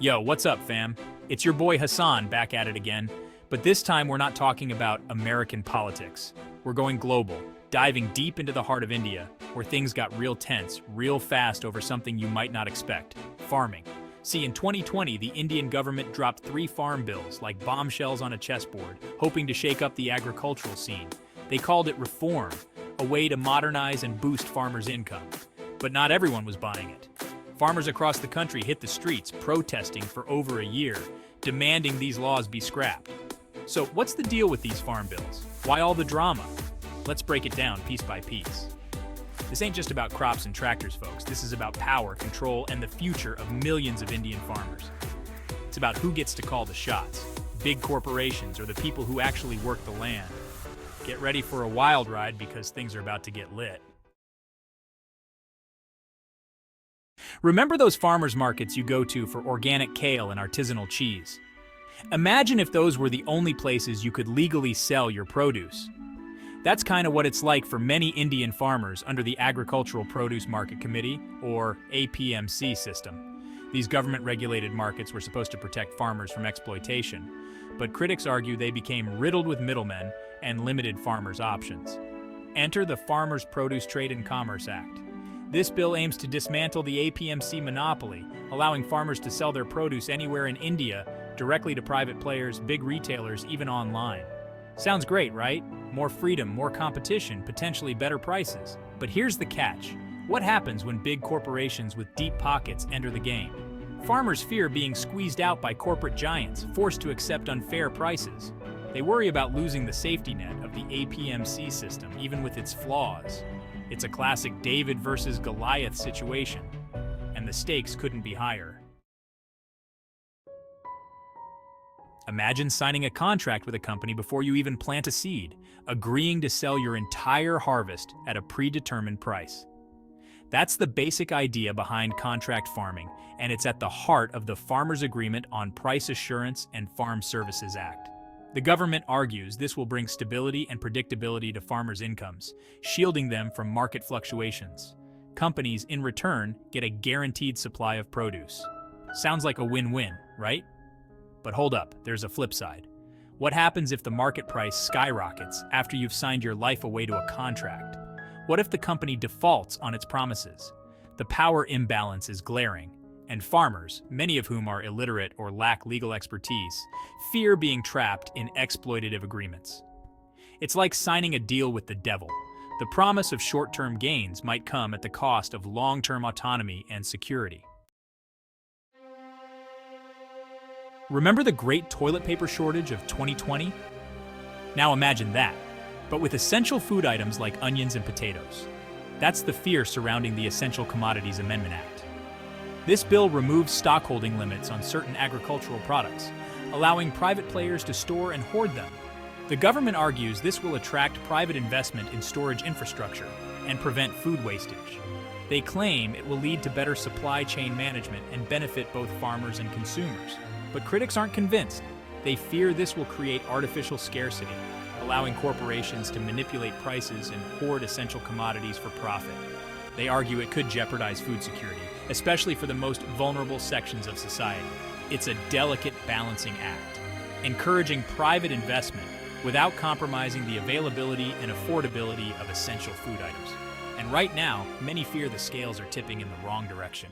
Yo, what's up, fam? It's your boy Hassan back at it again, but this time we're not talking about American politics. We're going global, diving deep into the heart of India, where things got real tense, real fast over something you might not expect: farming. See, in 2020, the Indian government dropped 3 farm bills like bombshells on a chessboard, hoping to shake up the agricultural scene. They called it reform, a way to modernize and boost farmers' income. But not everyone was buying it. Farmers across the country hit the streets, protesting for over a year, demanding these laws be scrapped. So what's the deal with these farm bills? Why all the drama? Let's break it down piece by piece. This ain't just about crops and tractors, folks. This is about power, control, and the future of millions of Indian farmers. It's about who gets to call the shots: big corporations or the people who actually work the land. Get ready for a wild ride because things are about to get lit. Remember those farmers markets you go to for organic kale and artisanal cheese? Imagine if those were the only places you could legally sell your produce. That's kind of what it's like for many Indian farmers under the Agricultural Produce Market Committee, or APMC system. These government-regulated markets were supposed to protect farmers from exploitation, but critics argue they became riddled with middlemen and limited farmers' options. Enter the Farmers' Produce Trade and Commerce Act. This bill aims to dismantle the APMC monopoly, allowing farmers to sell their produce anywhere in India, directly to private players, big retailers, even online. Sounds great, right? More freedom, more competition, potentially better prices. But here's the catch. What happens when big corporations with deep pockets enter the game? Farmers fear being squeezed out by corporate giants, forced to accept unfair prices. They worry about losing the safety net of the APMC system, even with its flaws. It's a classic David versus Goliath situation, and the stakes couldn't be higher. Imagine signing a contract with a company before you even plant a seed, agreeing to sell your entire harvest at a predetermined price. That's the basic idea behind contract farming, and it's at the heart of the Farmers' Agreement on Price Assurance and Farm Services Act. The government argues this will bring stability and predictability to farmers' incomes, shielding them from market fluctuations. Companies, in return, get a guaranteed supply of produce. Sounds like a win-win, right? But hold up, there's a flip side. What happens if the market price skyrockets after you've signed your life away to a contract? What if the company defaults on its promises? The power imbalance is glaring, and farmers, many of whom are illiterate or lack legal expertise, fear being trapped in exploitative agreements. It's like signing a deal with the devil. The promise of short-term gains might come at the cost of long-term autonomy and security. Remember the great toilet paper shortage of 2020? Now imagine that, but with essential food items like onions and potatoes. That's the fear surrounding the Essential Commodities Amendment Act. This bill removes stockholding limits on certain agricultural products, allowing private players to store and hoard them. The government argues this will attract private investment in storage infrastructure and prevent food wastage. They claim it will lead to better supply chain management and benefit both farmers and consumers. But critics aren't convinced. They fear this will create artificial scarcity, allowing corporations to manipulate prices and hoard essential commodities for profit. They argue it could jeopardize food security, especially for the most vulnerable sections of society. It's a delicate balancing act, encouraging private investment without compromising the availability and affordability of essential food items. And right now, many fear the scales are tipping in the wrong direction.